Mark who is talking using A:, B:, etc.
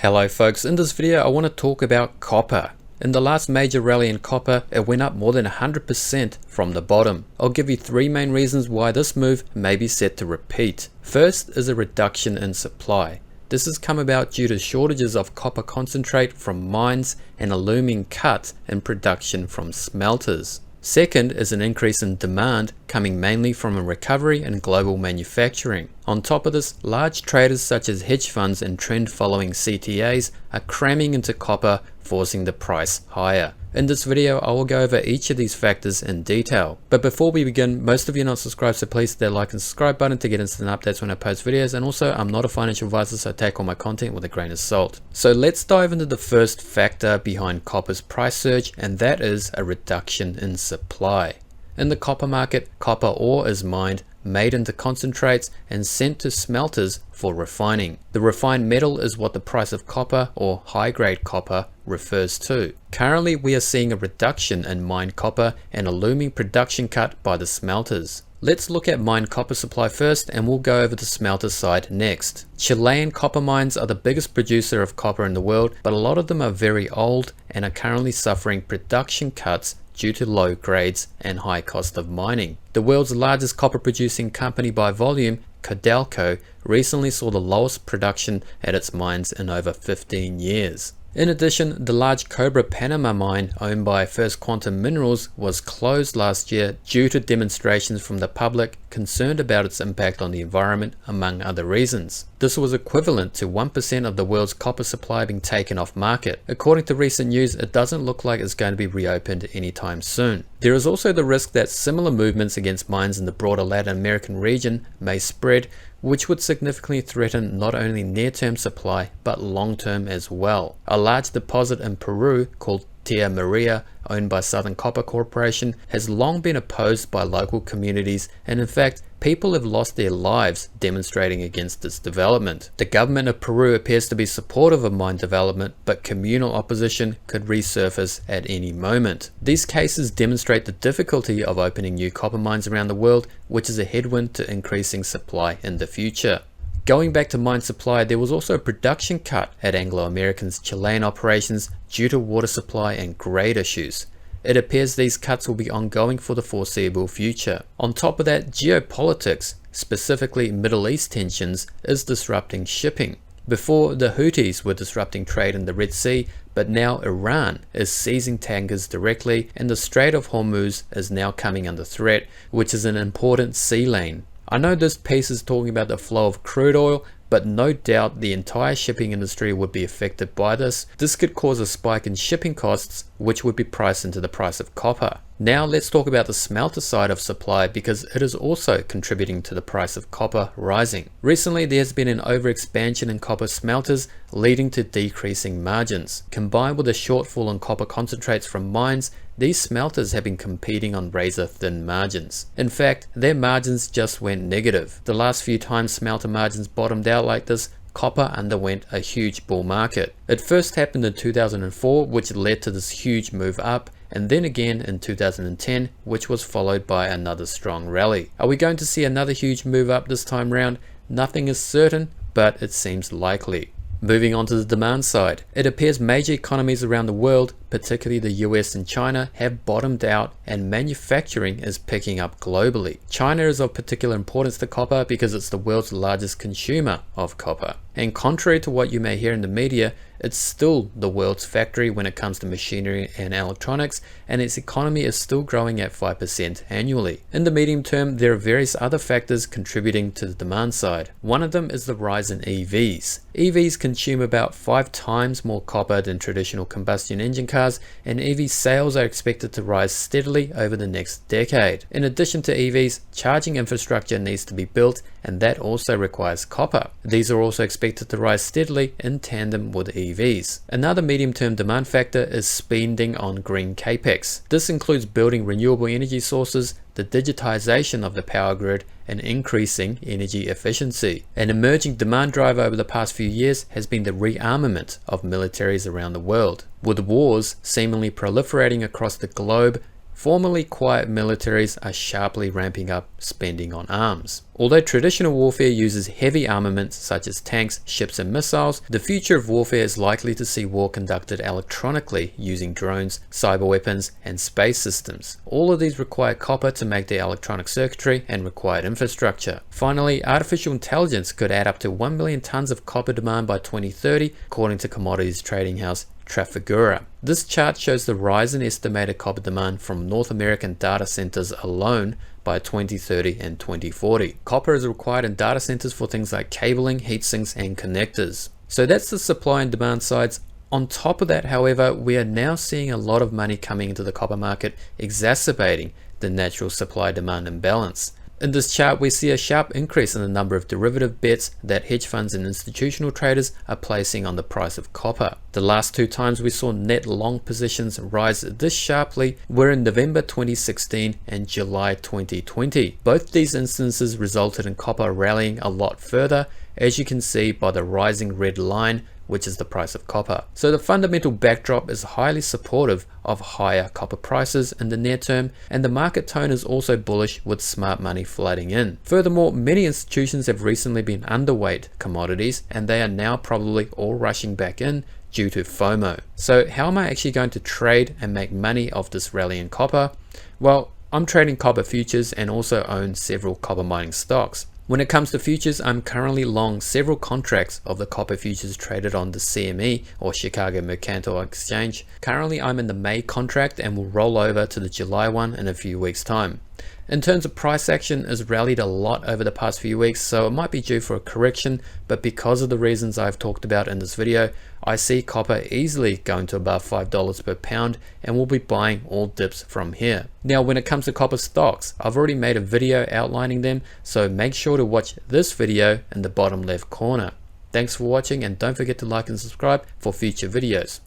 A: Hello folks, in this video I want to talk about copper. In the last major rally in copper, it went up more than 100% from the bottom. I'll give you three main reasons why this move may be set to repeat. First is a reduction in supply. This has come about due to shortages of copper concentrate from mines and a looming cut in production from smelters. Second is an increase in demand coming mainly from a recovery in global manufacturing. On top of this, large traders such as hedge funds and trend following CTAs are cramming into copper, forcing the price higher. In this video, I will go over each of these factors in detail. But before we begin, most of you are not subscribed, so please hit that like and subscribe button to get instant updates when I post videos. And also, I'm not a financial advisor, so I take all my content with a grain of salt. So let's dive into the first factor behind copper's price surge, and that is a reduction in supply. In the copper market, copper ore is mined, made into concentrates and sent to smelters for refining. The refined metal is what the price of copper or high-grade copper refers to. Currently, we are seeing a reduction in mined copper and a looming production cut by the smelters. Let's look at mined copper supply first, and we'll go over the smelter side next. Chilean copper mines are the biggest producer of copper in the world, but a lot of them are very old and are currently suffering production cuts due to low grades and high cost of mining. The world's largest copper producing company by volume, Codelco, recently saw the lowest production at its mines in over 15 years. In addition, the large Cobre Panama mine owned by First Quantum Minerals was closed last year due to demonstrations from the public concerned about its impact on the environment, among other reasons. This was equivalent to 1% of the world's copper supply being taken off market. According to recent news, it doesn't look like it's going to be reopened anytime soon. There is also the risk that similar movements against mines in the broader Latin American region may spread, which would significantly threaten not only near-term supply but long-term as well. A large deposit in Peru called Tía María, owned by Southern Copper Corporation, has long been opposed by local communities, and in fact, people have lost their lives demonstrating against its development. The government of Peru appears to be supportive of mine development, but communal opposition could resurface at any moment. These cases demonstrate the difficulty of opening new copper mines around the world, which is a headwind to increasing supply in the future. Going back to mine supply, there was also a production cut at Anglo American's Chilean operations due to water supply and grade issues. It appears these cuts will be ongoing for the foreseeable future. On top of that, geopolitics, specifically Middle East tensions, is disrupting shipping. Before, the Houthis were disrupting trade in the Red Sea, but now Iran is seizing tankers directly, and the Strait of Hormuz is now coming under threat, which is an important sea lane. I know this piece is talking about the flow of crude oil, but no doubt the entire shipping industry would be affected by this. This could cause a spike in shipping costs, which would be priced into the price of copper. Now let's talk about the smelter side of supply, because it is also contributing to the price of copper rising. Recently, there has been an overexpansion in copper smelters, leading to decreasing margins. Combined with a shortfall in copper concentrates from mines, these smelters have been competing on razor-thin margins. In fact, their margins just went negative. The last few times smelter margins bottomed out like this, copper underwent a huge bull market. It first happened in 2004, which led to this huge move up, and then again in 2010, which was followed by another strong rally. Are we going to see another huge move up this time round? Nothing is certain, but it seems likely. Moving on to the demand side, it appears major economies around the world, particularly the US and China, have bottomed out and manufacturing is picking up globally. China is of particular importance to copper because it's the world's largest consumer of copper. And contrary to what you may hear in the media, it's still the world's factory when it comes to machinery and electronics, and its economy is still growing at 5% annually. In the medium term, there are various other factors contributing to the demand side. One of them is the rise in EVs. EVs consume about 5 times more copper than traditional combustion engine cars, and EV sales are expected to rise steadily over the next decade. In addition to EVs, charging infrastructure needs to be built, and that also requires copper. These are also expected to rise steadily in tandem with EVs. Another medium-term demand factor is spending on green capex. This includes building renewable energy sources, the digitization of the power grid, and increasing energy efficiency. An emerging demand driver over the past few years has been the rearmament of militaries around the world. With wars seemingly proliferating across the globe, Formerly quiet militaries are sharply ramping up spending on arms. Although traditional warfare uses heavy armaments such as tanks, ships and missiles, the future of warfare is likely to see war conducted electronically using drones, cyber weapons and space systems. All of these require copper to make their electronic circuitry and required infrastructure. Finally, artificial intelligence could add up to 1 million tons of copper demand by 2030, according to commodities trading house Trafigura. This chart shows the rise in estimated copper demand from North American data centers alone by 2030 and 2040. Copper is required in data centers for things like cabling, heatsinks and connectors. So that's the supply and demand sides. On top of that, however, we are now seeing a lot of money coming into the copper market, exacerbating the natural supply-demand imbalance. In this chart, we see a sharp increase in the number of derivative bets that hedge funds and institutional traders are placing on the price of copper. The last two times we saw net long positions rise this sharply were in November 2016 and July 2020. Both these instances resulted in copper rallying a lot further, as you can see by the rising red line, which is the price of copper. So the fundamental backdrop is highly supportive of higher copper prices in the near term, and the market tone is also bullish with smart money flooding in. Furthermore, many institutions have recently been underweight commodities, and they are now probably all rushing back in due to FOMO. So how am I actually going to trade and make money off this rally in copper? Well, I'm trading copper futures and also own several copper mining stocks. When it comes to futures, I'm currently long several contracts of the copper futures traded on the CME or Chicago Mercantile Exchange. Currently I'm in the May contract and will roll over to the July one in a few weeks time. In terms of price action, it's rallied a lot over the past few weeks, so it might be due for a correction, but because of the reasons I've talked about in this video, I see copper easily going to above $5 per pound and will be buying all dips from here. Now when it comes to copper stocks, I've already made a video outlining them, so make sure to watch this video in the bottom left corner. Thanks for watching and don't forget to like and subscribe for future videos.